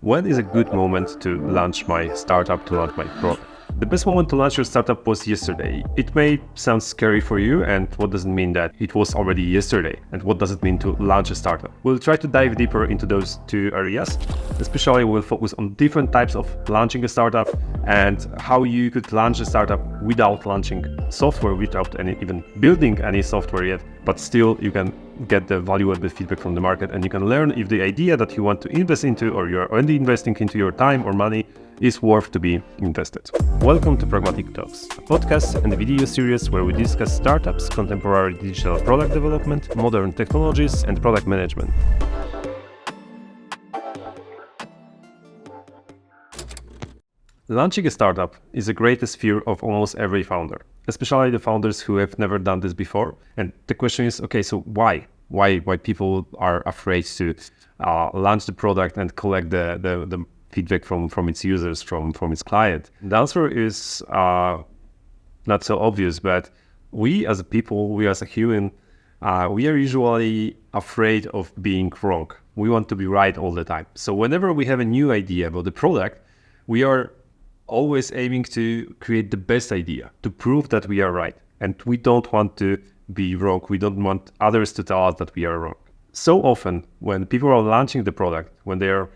When is a good moment to launch my startup, to launch my product? The best moment to launch your startup was yesterday. It may sound scary for you, and what does it mean that it was already yesterday? And what does it mean to launch a startup? We'll try to dive deeper into those two areas. Especially we'll focus on different types of launching a startup and how you could launch a startup without launching software, without even building any software yet, but still you can get the valuable feedback from the market, and you can learn if the idea that you want to invest into, or you're already investing into your time or money, is worth to be invested. Welcome to Pragmatic Talks, a podcast and a video series where we discuss startups, contemporary digital product development, modern technologies, and product management. Launching a startup is the greatest fear of almost every founder, especially the founders who have never done this before. And the question is, okay, so why? Why people are afraid to launch the product and collect the feedback from its users, from its client? The answer is not so obvious, but we as a people, we as a human, we are usually afraid of being wrong. We want to be right all the time. So whenever we have a new idea about the product, we are always aiming to create the best idea, to prove that we are right. And we don't want to be wrong. We don't want others to tell us that we are wrong. So often, when people are launching the product, when they are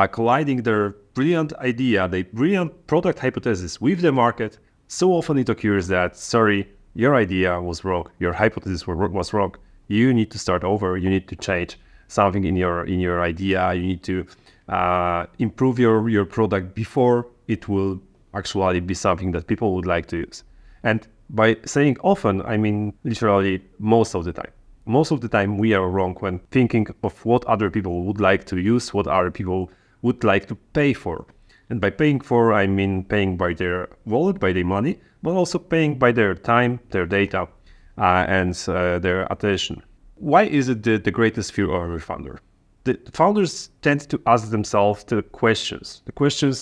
colliding their brilliant idea, their brilliant product hypothesis with the market, so often it occurs that, sorry, your idea was wrong. Your hypothesis was wrong. You need to start over. You need to change something in your idea. You need to improve your product before it will actually be something that people would like to use. And by saying often, I mean literally most of the time. Most of the time we are wrong when thinking of what other people would like to use, what other people would like to pay for. And by paying for, I mean paying by their wallet, by their money, but also paying by their time, their data, and their attention. Why is it the greatest fear of every founder? The founders tend to ask themselves the questions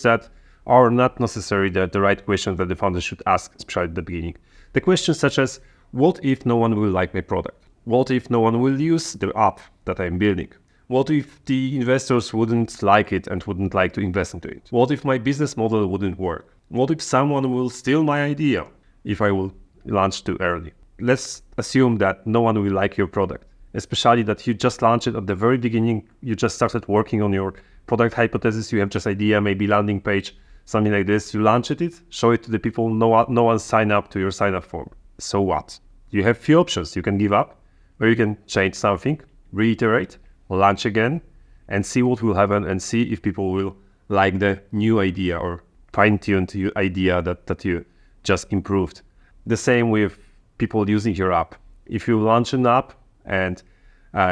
that are not necessarily the right questions that the founders should ask, especially at the beginning. The questions such as, what if no one will like my product? What if no one will use the app that I'm building? What if the investors wouldn't like it and wouldn't like to invest into it? What if my business model wouldn't work? What if someone will steal my idea if I will launch too early? Let's assume that no one will like your product, especially that you just launched it at the very beginning. You just started working on your product hypothesis. You have just idea, maybe landing page, something like this. You launch it, show it to the people. No one sign up to your sign up form. So what? You have few options. You can give up, or you can change something, reiterate, launch again, and see what will happen, and see if people will like the new idea or fine-tuned idea that you just improved. The same with people using your app. If you launch an app and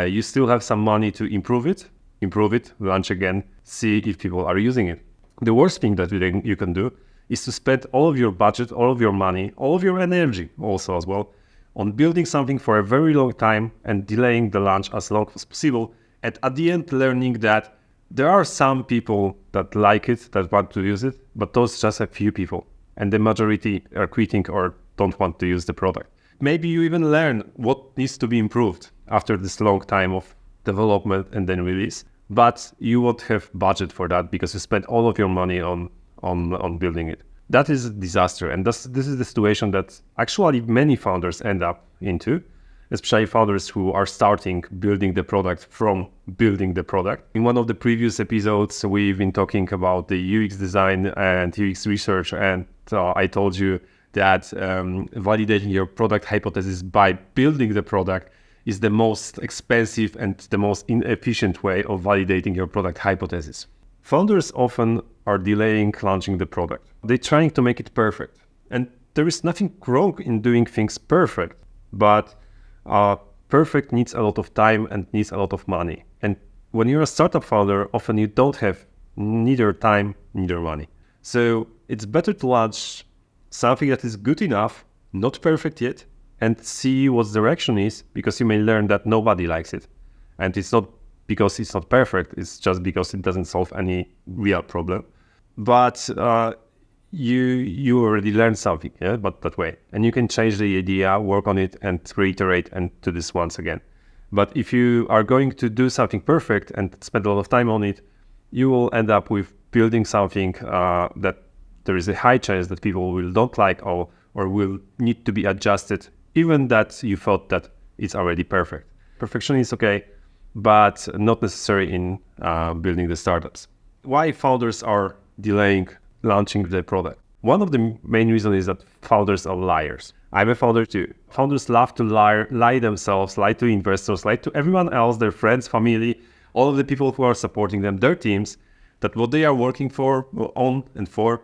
you still have some money to improve it, launch again, see if people are using it. The worst thing that you can do is to spend all of your budget, all of your money, all of your energy also as well on building something for a very long time and delaying the launch as long as possible. And at the end, learning that there are some people that like it, that want to use it, but those just a few people. And the majority are quitting or don't want to use the product. Maybe you even learn what needs to be improved after this long time of development and then release. But you won't have budget for that because you spent all of your money on building it. That is a disaster, and this is the situation that actually many founders end up into, especially founders who are starting building the product from building the product. In one of the previous episodes, we've been talking about the UX design and UX research, and I told you that validating your product hypothesis by building the product is the most expensive and the most inefficient way of validating your product hypothesis. Founders often are delaying launching the product. They're trying to make it perfect. And there is nothing wrong in doing things perfect, but perfect needs a lot of time and needs a lot of money. And when you're a startup founder, often you don't have neither time, neither money. So it's better to launch something that is good enough, not perfect yet, and see what the direction is, because you may learn that nobody likes it. And it's not because it's not perfect, it's just because it doesn't solve any real problem. But you already learned something, yeah, but that way. And you can change the idea, work on it, and reiterate and do this once again. But if you are going to do something perfect and spend a lot of time on it, you will end up with building something that there is a high chance that people will don't like or will need to be adjusted, even that you thought that it's already perfect. Perfection is okay, but not necessary in building the startups. Why founders are delaying launching the product? One of the main reasons is that founders are liars. I'm a founder too. Founders love to lie themselves, lie to investors, lie to everyone else, their friends, family, all of the people who are supporting them, their teams, that what they are working for, on and for,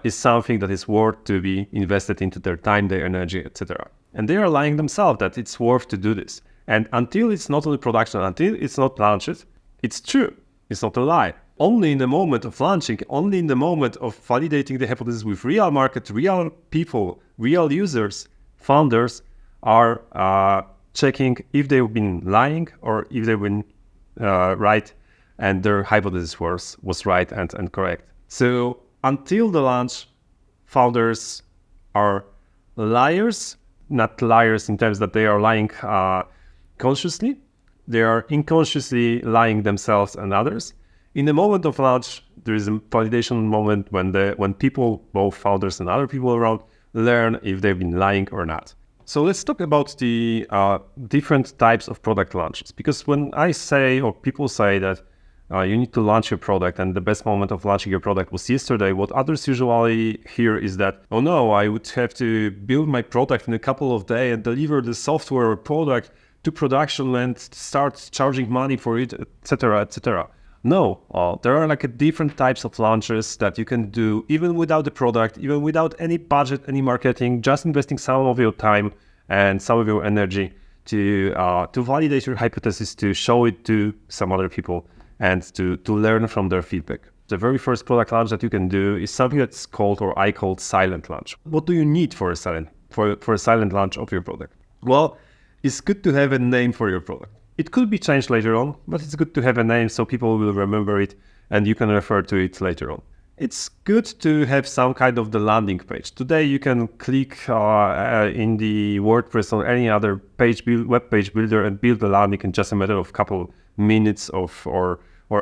is something that is worth to be invested into their time, their energy, etc. And they are lying themselves that it's worth to do this. And until it's not on the production, until it's not launched, it's true. It's not a lie. Only in the moment of launching, only in the moment of validating the hypothesis with real market, real people, real users, founders are checking if they've been lying or if they've been right and their hypothesis was right and correct. So until the launch, founders are liars, not liars in terms that they are lying consciously. They are unconsciously lying themselves and others. In the moment of launch, there is a validation moment when people, both founders and other people around, learn if they've been lying or not. So let's talk about the different types of product launches. Because when I say, or people say that you need to launch your product and the best moment of launching your product was yesterday, what others usually hear is that, oh no, I would have to build my product in a couple of days and deliver the software or product to production and start charging money for it, etc., etc. No, there are like different types of launches that you can do even without the product, even without any budget, any marketing, just investing some of your time and some of your energy to validate your hypothesis, to show it to some other people and to learn from their feedback. The very first product launch that you can do is something that's called, or I called, silent launch. What do you need for a silent launch of your product? Well, it's good to have a name for your product. It could be changed later on, but it's good to have a name so people will remember it and you can refer to it later on. It's good to have some kind of the landing page. Today you can click in the WordPress or any other web page builder and build the landing in just a matter of couple minutes or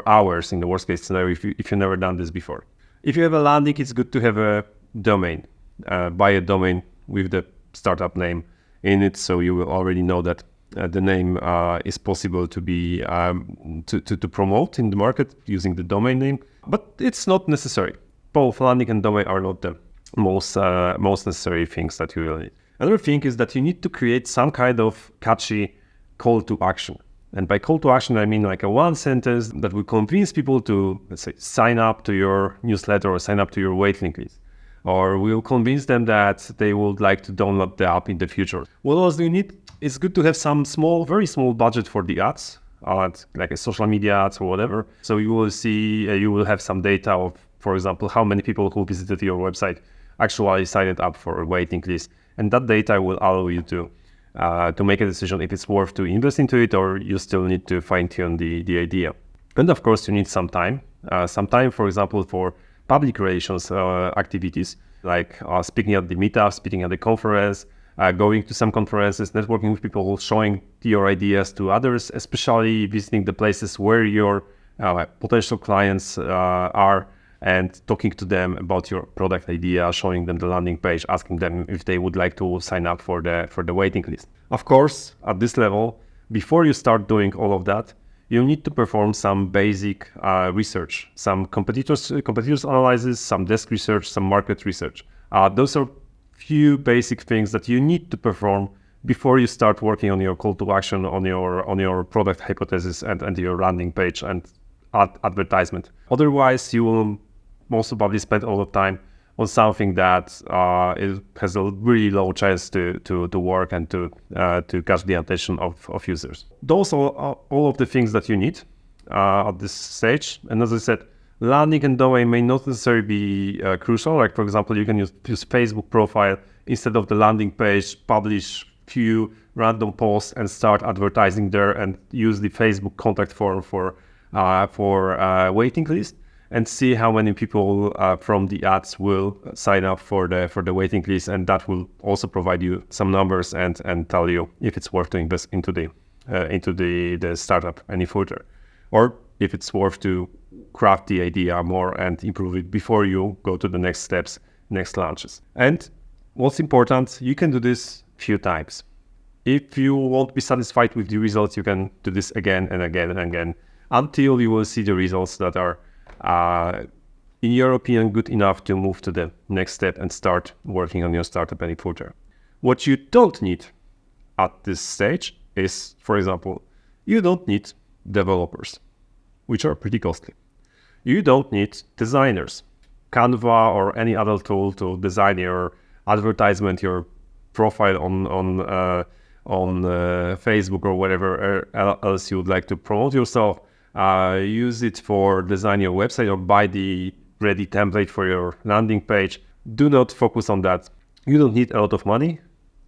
hours in the worst case scenario if you've never done this before. If you have a landing, it's good to have a domain. Buy a domain with the startup name in it, so you will already know that the name is possible to be to promote in the market using the domain name, but it's not necessary. Both landing and domain are not the most necessary things that you will need. Another thing is that you need to create some kind of catchy call to action. And by call to action, I mean like a one sentence that will convince people to, let's say, sign up to your newsletter or sign up to your waiting list. Or will convince them that they would like to download the app in the future. What else do you need? It's good to have some very small budget for the ads, like a social media ads or whatever. So you will see, you will have some data of, for example, how many people who visited your website actually signed up for a waiting list. And that data will allow you to make a decision if it's worth to invest into it or you still need to fine tune the idea. And of course, you need some time, for example, for public relations activities, like speaking at the meetup, speaking at the conference, going to some conferences, networking with people, showing your ideas to others, especially visiting the places where your potential clients are and talking to them about your product idea, showing them the landing page, asking them if they would like to sign up for the waiting list. Of course, at this level, before you start doing all of that, you need to perform some basic research, some competitors analysis, some desk research, some market research. Those are few basic things that you need to perform before you start working on your call to action, on your product hypothesis and your landing page and advertisement. Otherwise, you will most probably spend all the time on something that has a really low chance to work and to catch the attention of users. Those are all of the things that you need at this stage. And as I said, landing and domain may not necessarily be crucial. Like, for example, you can use Facebook profile instead of the landing page, publish few random posts and start advertising there and use the Facebook contact form for waiting list and see how many people from the ads will sign up for the waiting list, and that will also provide you some numbers and tell you if it's worth to invest into the startup any further, or if it's worth to craft the idea more and improve it before you go to the next steps, next launches. And what's important, you can do this a few times. If you won't be satisfied with the results, you can do this again and again and again until you will see the results that are, in your opinion, good enough to move to the next step and start working on your startup any further. What you don't need at this stage is, for example, you don't need developers, which are pretty costly. You don't need designers, Canva or any other tool to design your advertisement, your profile on Facebook or whatever else you would like to promote yourself. Use it for design your website or buy the ready template for your landing page. Do not focus on that. You don't need a lot of money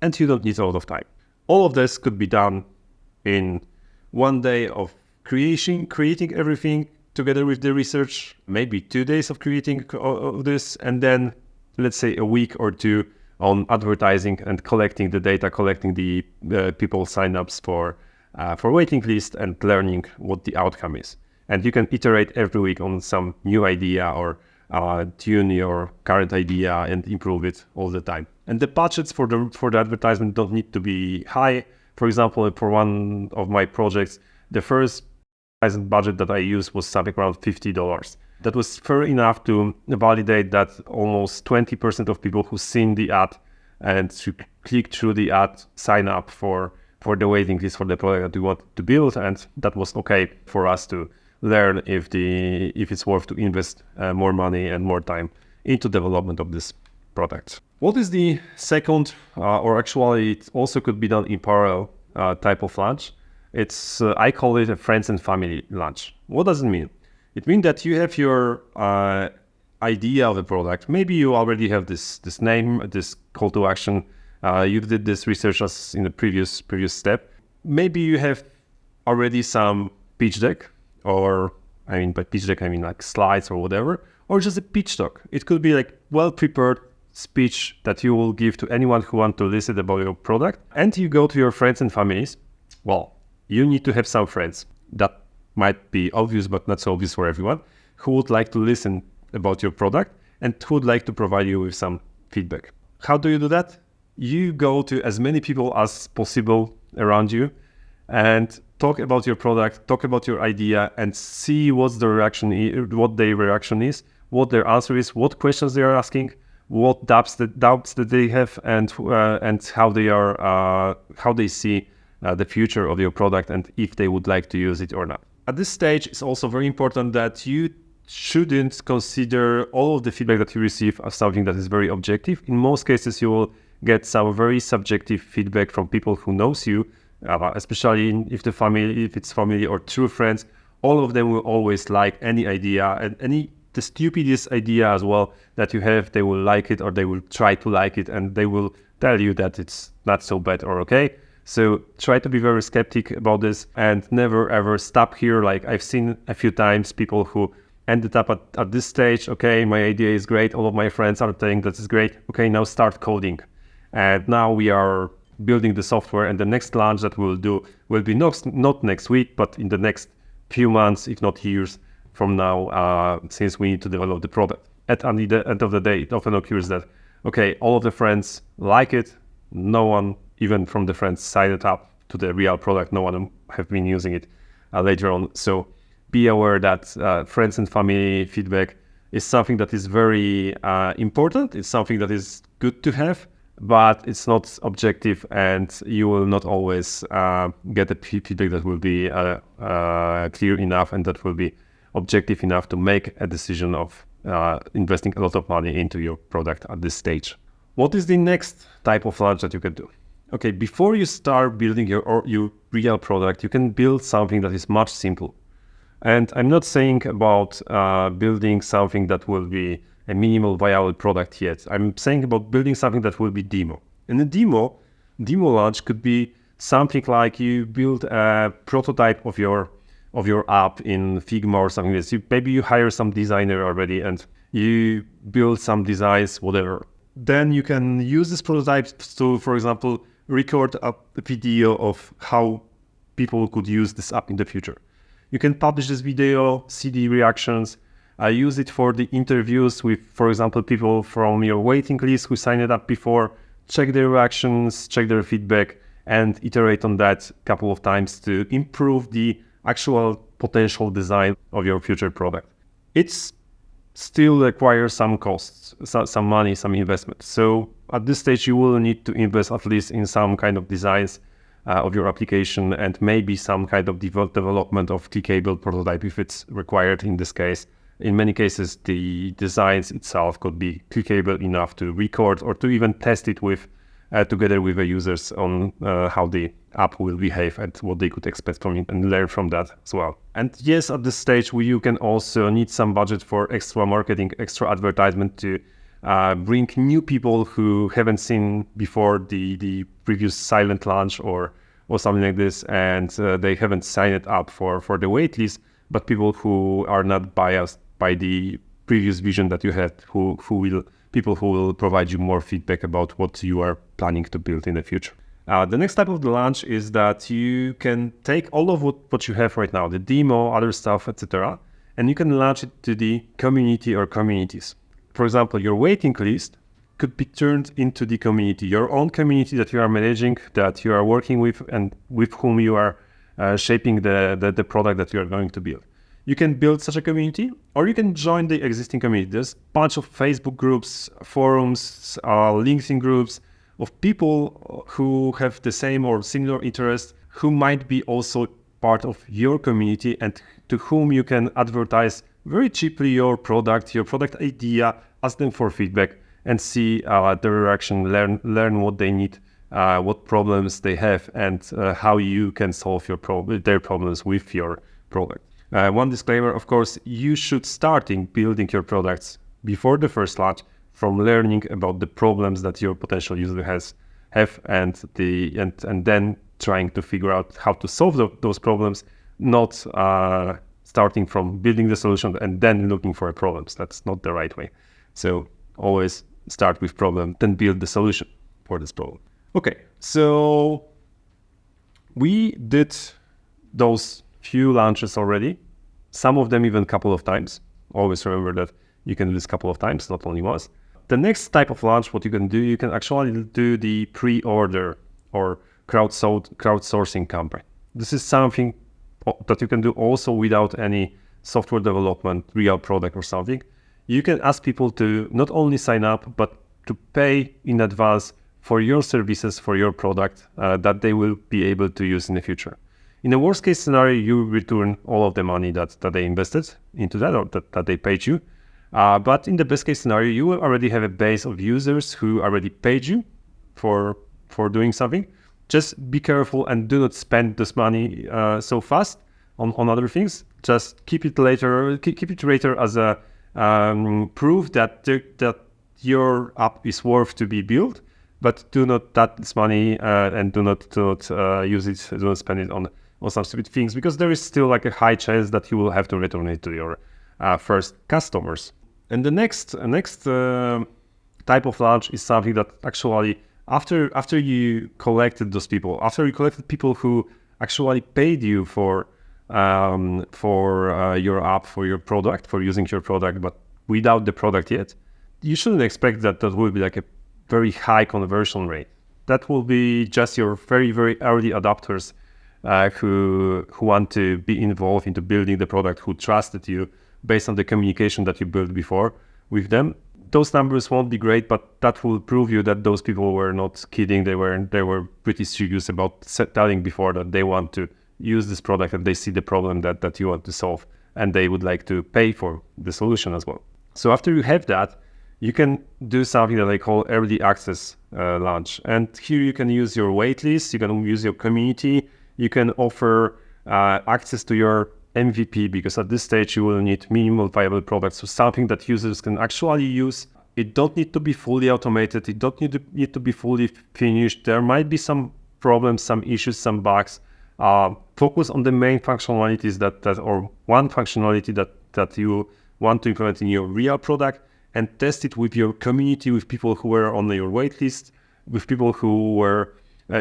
and you don't need a lot of time. All of this could be done in one day of creating everything together with the research, maybe 2 days of creating this, and then let's say a week or two on advertising and collecting the data, collecting the people sign-ups for waiting list and learning what the outcome is. And you can iterate every week on some new idea or tune your current idea and improve it all the time. And the budgets for the advertisement don't need to be high. For example, for one of my projects, the first budget that I used was something around $50. That was fair enough to validate that almost 20% of people who seen the ad and to click through the ad sign up for the waiting list for the product that we want to build, and that was okay for us to learn if it's worth to invest more money and more time into development of this product. What is the second, or actually it also could be done in parallel type of launch? It's I call it a friends and family launch. What does it mean? It means that you have your idea of the product. Maybe you already have this name, this call to action. You did this research as in the previous step. Maybe you have already some pitch deck, or I mean by pitch deck I mean like slides or whatever, or just a pitch talk. It could be like well-prepared speech that you will give to anyone who wants to listen about your product. And you go to your friends and families. Well, you need to have some friends. That might be obvious, but not so obvious for everyone, who would like to listen about your product and who would like to provide you with some feedback. How do you do that? You go to as many people as possible around you and talk about your product, talk about your idea, and see what their reaction is, what their answer is, what questions they are asking, what doubts that they have, and how they see the future of your product and if they would like to use it or not. At this stage, it's also very important that you shouldn't consider all of the feedback that you receive as something that is very objective. In most cases, you will get some very subjective feedback from people who knows you, especially if it's family or true friends. All of them will always like any idea, and the stupidest idea as well that you have, they will like it or they will try to like it, and they will tell you that it's not so bad or okay. So try to be very skeptic about this and never ever stop here. Like I've seen a few times people who ended up at this stage. Okay, my idea is great. All of my friends are saying that is great. Okay, now start coding. And now we are building the software, and the next launch that we'll do will be not next week, but in the next few months, if not years from now, since we need to develop the product. At the end of the day, it often occurs that, okay, all of the friends like it. No one, even from the friends, signed up to the real product. No one have been using it later on. So be aware that friends and family feedback is something that is very important. It's something that is good to have, but it's not objective, and you will not always get a feedback that will be clear enough and that will be objective enough to make a decision of investing a lot of money into your product at this stage. What is the next type of launch that you can do? Okay, before you start building your real product, you can build something that is much simple. And I'm not saying about building something that will be a minimal viable product yet. I'm saying about building something that will be demo. And a demo launch could be something like you build a prototype of your app in Figma or something like this. Maybe you hire some designer already and you build some designs, whatever. Then you can use this prototype to, for example, record a video of how people could use this app in the future. You can publish this video, see the reactions, use it for the interviews with, for example, people from your waiting list who signed up before, check their reactions, check their feedback, and iterate on that a couple of times to improve the actual potential design of your future product. It's still requires some costs, some money, some investment. So at this stage, you will need to invest at least in some kind of designs of your application and maybe some kind of development of clickable prototype if it's required in this case. In many cases, the designs itself could be clickable enough to record or to even test it with together with the users on how the app will behave and what they could expect from it and learn from that as well. And yes, at this stage, you can also need some budget for extra marketing, extra advertisement to bring new people who haven't seen before the previous silent launch or something like this, and they haven't signed up for the waitlist, but people who are not biased by the previous vision that you had, people who will provide you more feedback about what you are planning to build in the future. The next type of the launch is that you can take all of what you have right now, the demo, other stuff, etc., and you can launch it to the community or communities. For example, your waiting list could be turned into the community, your own community that you are managing, that you are working with, and with whom you are shaping the product that you are going to build. You can build such a community, or you can join the existing community. There's a bunch of Facebook groups, forums, LinkedIn groups of people who have the same or similar interests, who might be also part of your community and to whom you can advertise very cheaply your product idea, ask them for feedback and see their reaction, learn what they need, what problems they have, and how you can solve their problems with your product. One disclaimer, of course, you should start building your products before the first launch from learning about the problems that your potential user have and then trying to figure out how to solve those problems, not starting from building the solution and then looking for problems. That's not the right way. So always start with problem, then build the solution for this problem. Okay, so we did those few launches already, some of them even a couple of times. Always remember that you can do this a couple of times, not only once. The next type of launch, what you can do, you can actually do the pre-order or crowdsourcing campaign. This is something that you can do also without any software development, real product or something. You can ask people to not only sign up, but to pay in advance for your services, for your product that they will be able to use in the future. In the worst case scenario, you return all of the money that they invested into that or that they paid you. But in the best case scenario, you will already have a base of users who already paid you for doing something. Just be careful and do not spend this money so fast on other things. Just keep it later as a proof that your app is worth to be built, but do not touch this money and do not use it, do not spend it on some stupid things, because there is still like a high chance that you will have to return it to your first customers. And the next type of launch is something that actually after you collected those people, after you collected people who actually paid you for your app, for your product, for using your product, but without the product yet, you shouldn't expect that will be like a very high conversion rate. That will be just your very, very early adopters who want to be involved into building the product, who trusted you based on the communication that you built before with them. Those numbers won't be great, but that will prove you that those people were not kidding. They were pretty serious about telling before that they want to use this product and they see the problem that you want to solve, and they would like to pay for the solution as well. So after you have that, you can do something that I call early access launch. And here you can use your waitlist, you can use your community, you can offer access to your MVP, because at this stage you will need minimal viable products, so something that users can actually use. It don't need to be fully automated, it don't need to be fully finished. There might be some problems, some issues, some bugs. Focus on the main functionalities that or one functionality that you want to implement in your real product, and test it with your community, with people who were on your waitlist, with people who were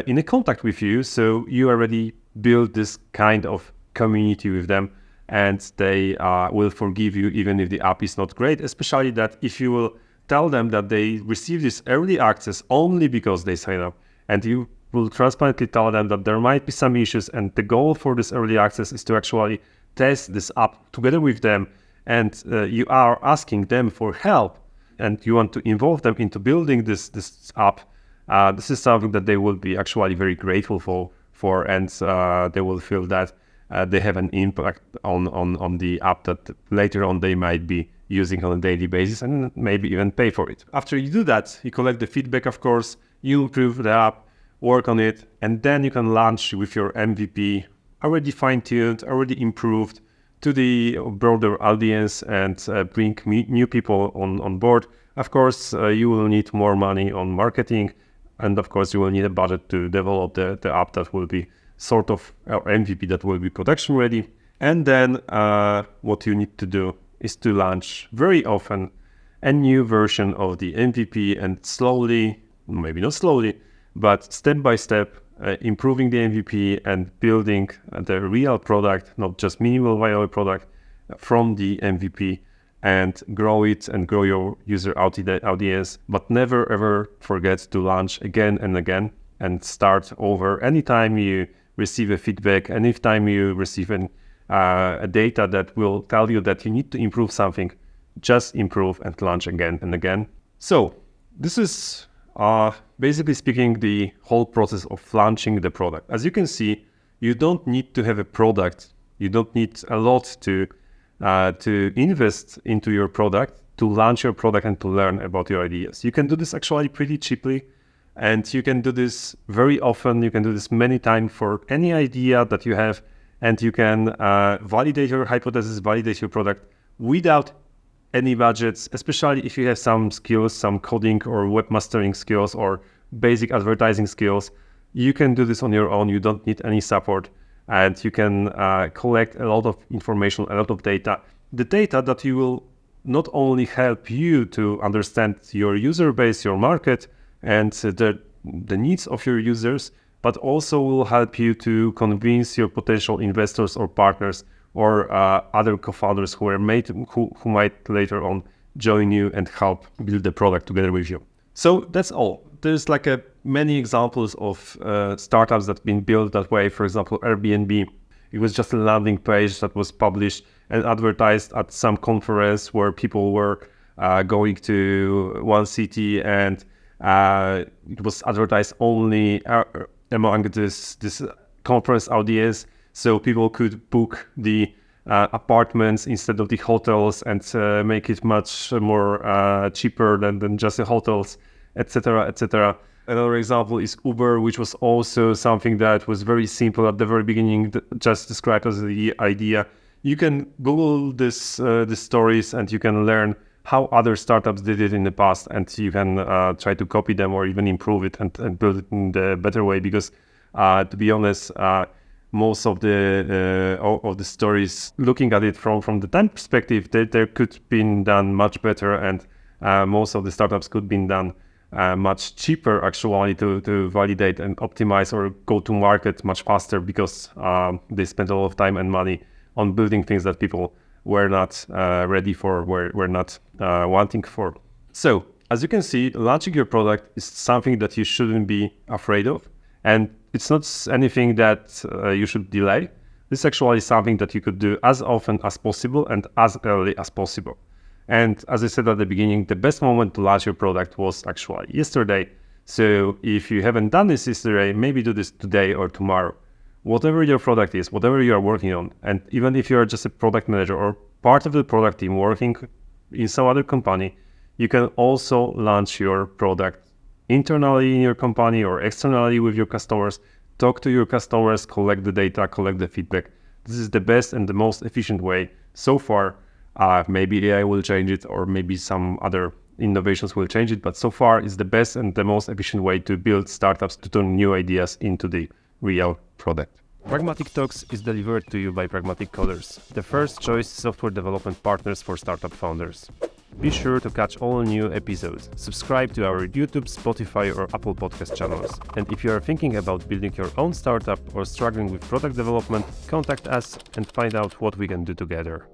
in a contact with you. So you already build this kind of community with them, and they will forgive you even if the app is not great, especially that if you will tell them that they receive this early access only because they sign up, and you will transparently tell them that there might be some issues, and the goal for this early access is to actually test this app together with them, and you are asking them for help, and you want to involve them into building this app. This is something that they will be actually very grateful for, and they will feel that they have an impact on the app that later on they might be using on a daily basis and maybe even pay for it. After you do that, you collect the feedback, of course, you improve the app, work on it, and then you can launch with your MVP already fine-tuned, already improved to the broader audience, and bring new people on board. Of course, you will need more money on marketing, and of course you will need a budget to develop the app that will be sort of our MVP that will be production ready. And then what you need to do is to launch very often a new version of the MVP, and slowly, maybe not slowly, but step by step, improving the MVP and building the real product, not just minimal viable product, from the MVP, and grow it and grow your user audience. But never ever forget to launch again and again and start over. Anytime you receive a feedback, anytime you receive a data that will tell you that you need to improve something, just improve and launch again and again. So this is basically speaking the whole process of launching the product. As you can see, you don't need to have a product. You don't need a lot to invest into your product to launch your product and to learn about your ideas. You can do this actually pretty cheaply, and you can do this very often. You can do this many times for any idea that you have, and you can validate your hypothesis, validate your product without any budgets, especially if you have some skills, some coding or webmastering skills or basic advertising skills. You can do this on your own. You don't need any support, and you can collect a lot of information, a lot of data. The data that you will not only help you to understand your user base, your market, and the needs of your users, but also will help you to convince your potential investors or partners or other co-founders who might later on join you and help build the product together with you. So that's all. There's like many examples of startups that have been built that way. For example, Airbnb. It was just a landing page that was published and advertised at some conference where people were going to one city, and it was advertised only among this conference audience, so people could book the apartments instead of the hotels, and make it much more cheaper than just the hotels, etc., etc. Another example is Uber, which was also something that was very simple at the very beginning, just described as the idea. You can Google this stories, and you can learn how other startups did it in the past, and you can try to copy them or even improve it and build it in the better way. Because to be honest, most of the stories, looking at it from the time perspective, there could been done much better, and most of the startups could been done much cheaper actually to validate and optimize or go to market much faster, because they spent a lot of time and money on building things that people were not ready for, were not wanting for. So as you can see, launching your product is something that you shouldn't be afraid of, and it's not anything that you should delay. This is actually something that you could do as often as possible and as early as possible. And as I said at the beginning, the best moment to launch your product was actually yesterday. So if you haven't done this yesterday, maybe do this today or tomorrow. Whatever your product is, whatever you are working on, and even if you are just a product manager or part of the product team working in some other company, you can also launch your product internally in your company or externally with your customers. Talk to your customers, collect the data, collect the feedback. This is the best and the most efficient way so far. Maybe AI will change it, or maybe some other innovations will change it, but so far it's the best and the most efficient way to build startups, to turn new ideas into the real product. Pragmatic Talks is delivered to you by Pragmatic Coders, the first choice software development partners for startup founders. Be sure to catch all new episodes. Subscribe to our YouTube, Spotify, or Apple Podcast channels. And if you are thinking about building your own startup or struggling with product development, contact us and find out what we can do together.